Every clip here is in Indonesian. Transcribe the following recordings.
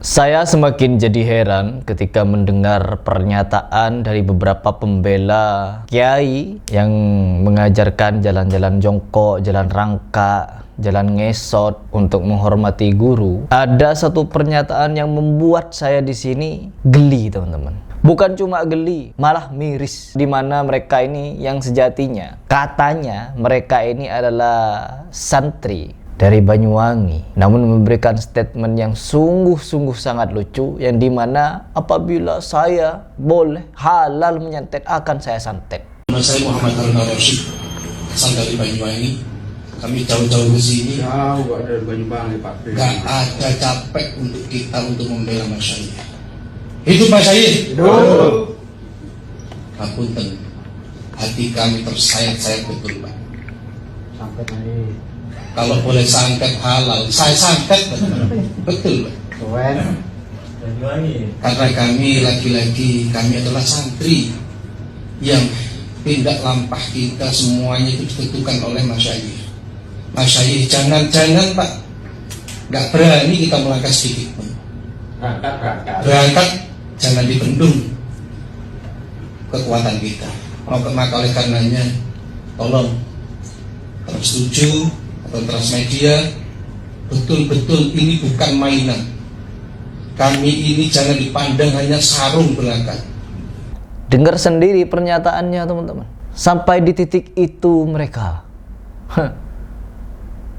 Saya semakin jadi heran ketika mendengar pernyataan dari beberapa pembela kiai yang mengajarkan jalan-jalan jongkok, jalan rangka, jalan ngesot untuk menghormati guru. Ada satu pernyataan yang membuat saya di sini geli, teman-teman. Bukan cuma geli, malah miris. Di mana mereka ini yang sejatinya katanya mereka ini adalah santri dari Banyuwangi, namun memberikan statement yang sungguh-sungguh sangat lucu, yang dimana apabila saya boleh halal menyantet, akan saya santet. Nama saya Muhammad Harun Ar-Rasyid, asal dari Banyuwangi. Kami jauh-jauh ke sini. Jauh dari Banyuwangi, Pak. Gak ada capek untuk kita untuk membela masyayikh. Hidup masyayikh. Hidup. Ngapunten, hati kami tersayat-sayat betul, Pak. Sampai tadi. Kalau boleh santet halal, saya santet, betul, Pak. Keren. Banyuwangi. Karena kami lagi-lagi kami adalah santri yang tindak lampah kita semuanya itu ditentukan oleh masyayikh. Masyayikh jangan-jangan, Pak, nggak berani kita melangkah sedikit pun. Berangkat jangan dibendung kekuatan kita. Maka oleh karenanya, tolong kalau setuju atau Transmedia, betul-betul ini bukan mainan. Kami ini jangan dipandang hanya sarung belaka. Dengar sendiri pernyataannya, teman-teman. Sampai di titik itu mereka.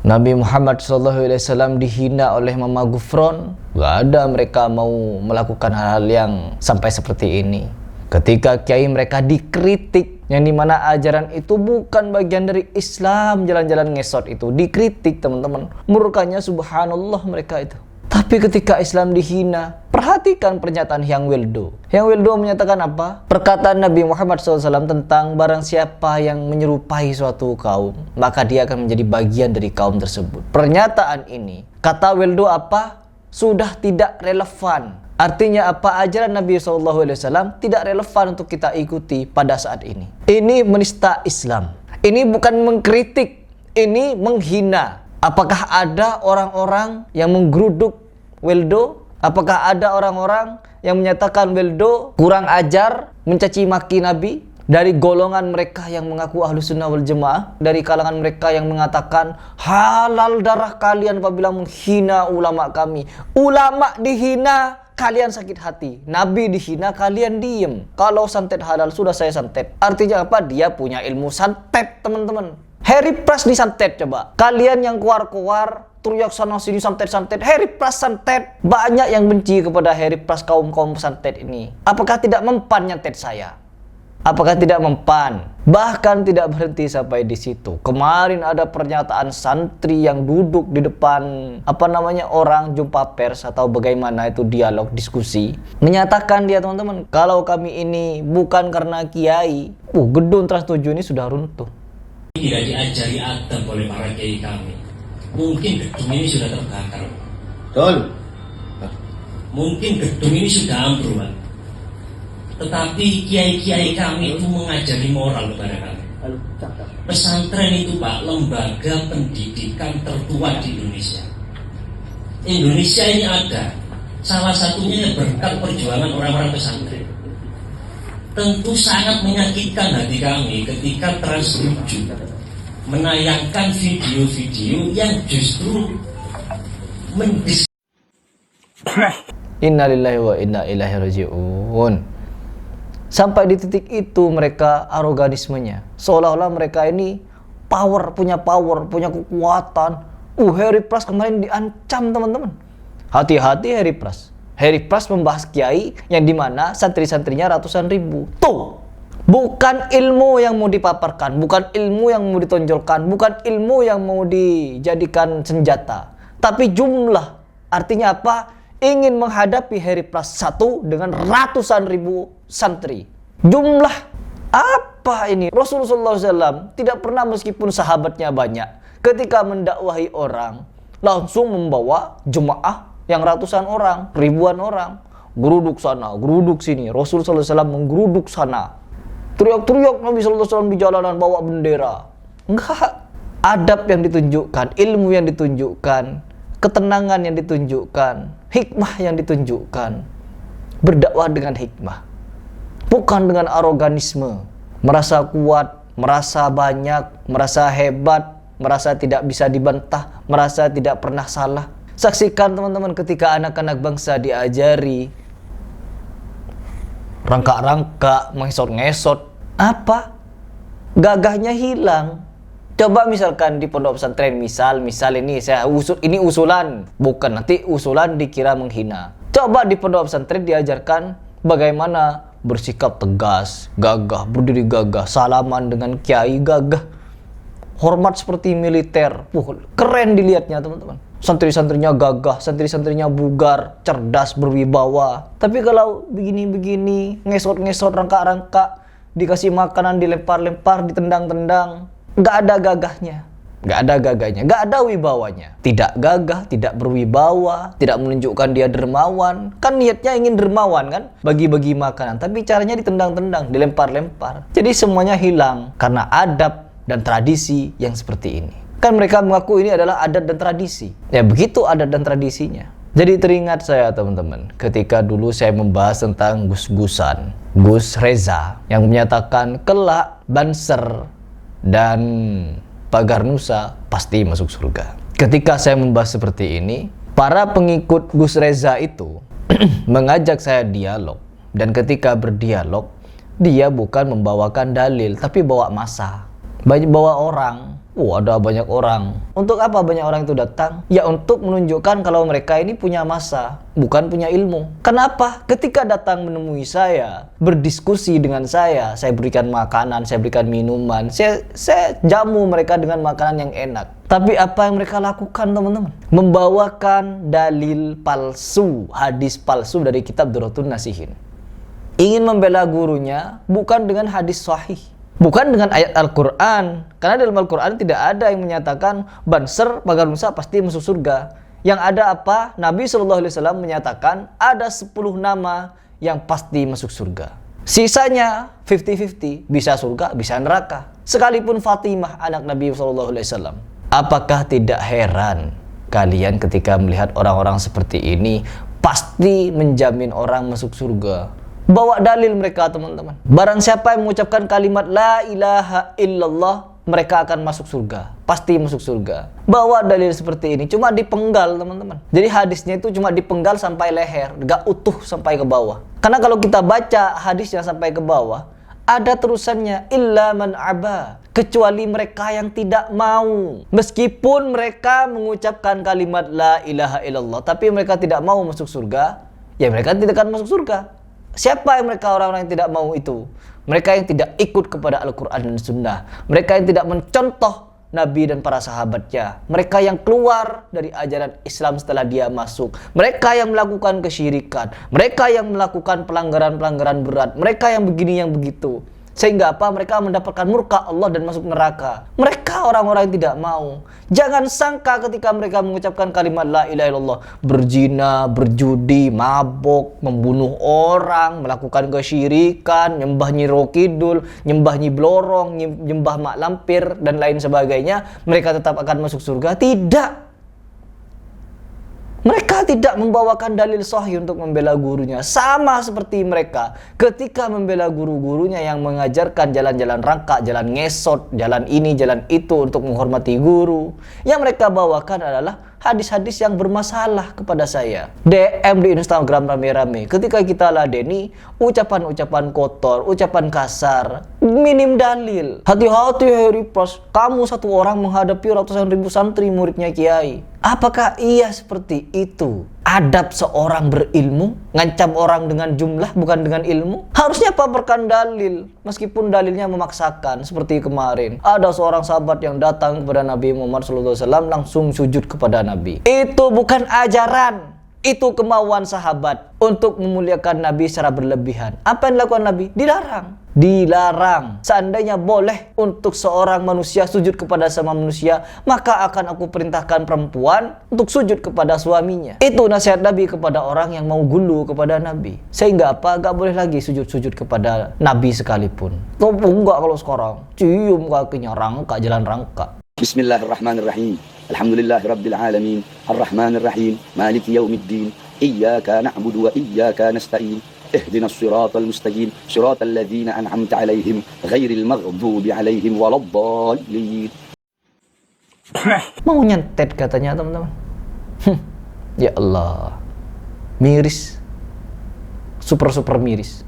Nabi Muhammad SAW dihina oleh Mama Gufron. Gak ada mereka mau melakukan hal-hal yang sampai seperti ini. Ketika kiai mereka dikritik, yang dimana ajaran itu bukan bagian dari Islam, jalan-jalan ngesot itu dikritik, teman-teman. Murkanya subhanallah mereka itu. Tapi ketika Islam dihina, perhatikan pernyataan Hyang Wildo. Hyang Wildo menyatakan apa? Perkataan Nabi Muhammad SAW tentang barang siapa yang menyerupai suatu kaum, maka dia akan menjadi bagian dari kaum tersebut. Pernyataan ini, kata Wildo apa? Sudah tidak relevan. Artinya apa? Ajaran Nabi SAW tidak relevan untuk kita ikuti pada saat ini. Ini menista Islam. Ini bukan mengkritik, ini menghina. Apakah ada orang-orang yang menggeruduk Wildo? Apakah ada orang-orang yang menyatakan Wildo kurang ajar, mencaci maki Nabi? Dari golongan mereka yang mengaku Ahlus Sunnah wal Jamaah, dari kalangan mereka yang mengatakan halal darah kalian apabila menghina ulama kami. Ulama dihina, kalian sakit hati. Nabi dihina, kalian diem. Kalau santet halal, sudah saya santet. Artinya apa? Dia punya ilmu santet, teman-teman. Harry Pras disantet coba. Kalian yang keluar-keluar, teriak sana sini santet-santet. Harry Pras santet. Banyak yang benci kepada Harry Pras, kaum-kaum santet ini. Apakah tidak mempan nyantet saya? Apakah tidak mempan? Bahkan tidak berhenti sampai di situ. Kemarin ada pernyataan santri yang duduk di depan orang jumpa pers atau bagaimana itu dialog diskusi, menyatakan dia, teman-teman, kalau kami ini bukan karena kiai, gedung Trans 7 ini sudah runtuh. Tidak diajari adab oleh para kiai kami. Mungkin gedung ini sudah terbakar. Betul. Mungkin gedung ini sudah ambruk. Tetapi kiai-kiai kami itu mengajari moral kepada kami. Pesantren itu, Pak, lembaga pendidikan tertua di Indonesia. Indonesia ini ada salah satunya berkat perjuangan orang-orang pesantren. Tentu sangat menyakitkan hati kami ketika Trans 7 menayangkan video-video yang justru Innalillahi wa inna ilaihi raji'un. Sampai di titik itu mereka aroganismenya, seolah-olah mereka ini punya kekuatan. Harry Pras kemarin diancam, teman-teman. Hati-hati Harry Pras. Harry Pras membahas kiai yang dimana santri-santrinya ratusan ribu. Tuh, bukan ilmu yang mau dipaparkan, bukan ilmu yang mau ditonjolkan, bukan ilmu yang mau dijadikan senjata, tapi jumlah. Artinya apa? Ingin menghadapi Harry Pras satu dengan ratusan ribu santri. Jumlah apa ini? Rasulullah SAW tidak pernah, meskipun sahabatnya banyak, ketika mendakwahi orang langsung membawa jemaah yang ratusan orang, ribuan orang, geruduk sana, geruduk sini. Rasulullah SAW menggeruduk sana. Teriak-teriak Nabi SAW di jalanan bawa bendera. Enggak. Adab yang ditunjukkan, ilmu yang ditunjukkan, ketenangan yang ditunjukkan, hikmah yang ditunjukkan. Berdakwah dengan hikmah, bukan dengan aroganisme, merasa kuat, merasa banyak, merasa hebat, merasa tidak bisa dibantah, merasa tidak pernah salah. Saksikan teman-teman ketika anak-anak bangsa diajari rangka-rangka, mengesot-ngesot, apa? Gagahnya hilang. Coba misalkan di pondok pesantren, misal ini ini usulan, bukan nanti usulan dikira menghina. Coba di pondok pesantren diajarkan bagaimana bersikap tegas, gagah, berdiri gagah, salaman dengan kiai gagah, hormat seperti militer. Keren dilihatnya teman-teman. Santri-santrinya gagah, santri-santrinya bugar, cerdas, berwibawa. Tapi kalau begini-begini, ngesot-ngesot, rangka-rangka, dikasih makanan dilempar-lempar, ditendang-tendang, nggak ada gagahnya, nggak ada gagahnya, nggak ada wibawanya. Tidak gagah, tidak berwibawa, tidak menunjukkan dia dermawan. Kan niatnya ingin dermawan kan, bagi-bagi makanan, tapi caranya ditendang-tendang, dilempar-lempar. Jadi semuanya hilang karena adab dan tradisi yang seperti ini. Kan mereka mengaku ini adalah adat dan tradisi. Ya begitu adat dan tradisinya. Jadi teringat saya teman-teman, ketika dulu saya membahas tentang Gus-Gusan, Gus Reza, yang menyatakan kelak Banser dan Pagar Nusa pasti masuk surga. Ketika saya membahas seperti ini, para pengikut Gus Reza itu mengajak saya dialog. Dan ketika berdialog, dia bukan membawakan dalil, tapi bawa massa, bawa orang. Ada banyak orang. Untuk apa banyak orang itu datang? Ya untuk menunjukkan kalau mereka ini punya massa, bukan punya ilmu. Kenapa? Ketika datang menemui saya, berdiskusi dengan saya berikan makanan, saya berikan minuman, saya jamu mereka dengan makanan yang enak. Tapi apa yang mereka lakukan teman-teman? Membawakan dalil palsu, hadis palsu dari kitab Durratun Nasihin. Ingin membela gurunya bukan dengan hadis sahih, bukan dengan ayat Al-Quran. Karena dalam Al-Quran tidak ada yang menyatakan Banser, Pagar Nusa pasti masuk surga. Yang ada apa? Nabi SAW menyatakan ada 10 nama yang pasti masuk surga. Sisanya 50-50, bisa surga, bisa neraka. Sekalipun Fatimah anak Nabi SAW. Apakah tidak heran kalian ketika melihat orang-orang seperti ini pasti menjamin orang masuk surga? Bawa dalil mereka teman-teman. Barang siapa yang mengucapkan kalimat la ilaha illallah, mereka akan masuk surga. Pasti masuk surga. Bawa dalil seperti ini, cuma dipenggal teman-teman. Jadi hadisnya itu cuma dipenggal sampai leher, gak utuh sampai ke bawah. Karena kalau kita baca hadisnya sampai ke bawah, ada terusannya illa man aba, kecuali mereka yang tidak mau. Meskipun mereka mengucapkan kalimat la ilaha illallah, tapi mereka tidak mau masuk surga, ya mereka tidak akan masuk surga. Siapa yang mereka orang-orang yang tidak mau itu? Mereka yang tidak ikut kepada Al-Quran dan Sunnah. Mereka yang tidak mencontoh Nabi dan para sahabatnya. Mereka yang keluar dari ajaran Islam setelah dia masuk. Mereka yang melakukan kesyirikan. Mereka yang melakukan pelanggaran-pelanggaran berat. Mereka yang begini yang begitu. Sehingga apa? Mereka mendapatkan murka Allah dan masuk neraka. Mereka orang-orang yang tidak mau. Jangan sangka ketika mereka mengucapkan kalimat la ilaha illallah, berzina, berjudi, mabok, membunuh orang, melakukan kesyirikan, nyembah Nyi Rokidul, nyembah Nyi Blorong, nyembah Mak Lampir dan lain sebagainya, mereka tetap akan masuk surga. Tidak. Mereka tidak membawakan dalil sahih untuk membela gurunya. Sama seperti mereka ketika membela guru-gurunya yang mengajarkan jalan-jalan rangka, jalan ngesot, jalan ini, jalan itu untuk menghormati guru. Yang mereka bawakan adalah hadis-hadis yang bermasalah kepada saya. DM di Instagram rame-rame. Ketika kita ladeni ucapan-ucapan kotor, ucapan kasar, minim dalil. Hati-hati Harry Pros, kamu satu orang menghadapi ratusan ribu santri muridnya Kiai. Apakah iya seperti itu? Adab seorang berilmu, ngancam orang dengan jumlah bukan dengan ilmu. Harusnya paparkan dalil, meskipun dalilnya memaksakan. Seperti kemarin, ada seorang sahabat yang datang kepada Nabi Muhammad SAW langsung sujud kepada Nabi. Itu bukan ajaran, itu kemauan sahabat untuk memuliakan Nabi secara berlebihan. Apa yang dilakukan Nabi? Dilarang. Dilarang. Seandainya boleh untuk seorang manusia sujud kepada sama manusia, maka akan aku perintahkan perempuan untuk sujud kepada suaminya. Itu nasihat Nabi kepada orang yang mau gulu kepada Nabi. Sehingga apa? Gak boleh lagi sujud-sujud kepada Nabi sekalipun. Enggak kalau sekarang cium kakinya rangka, jalan rangka. Bismillahirrahmanirrahim. Alhamdulillah Rabbil Alamin, Ar-Rahman Ar-Rahim, Maliki Yawmiddin, Iyyaka na'budu wa iyyaka nasta'in, Ihdinas siratal mustaqim, siratal ladzina an'amta 'alaihim, ghairil maghdubi 'alaihim waladdallin. Mau nyantet katanya teman-teman. Ya Allah. Miris. Super miris.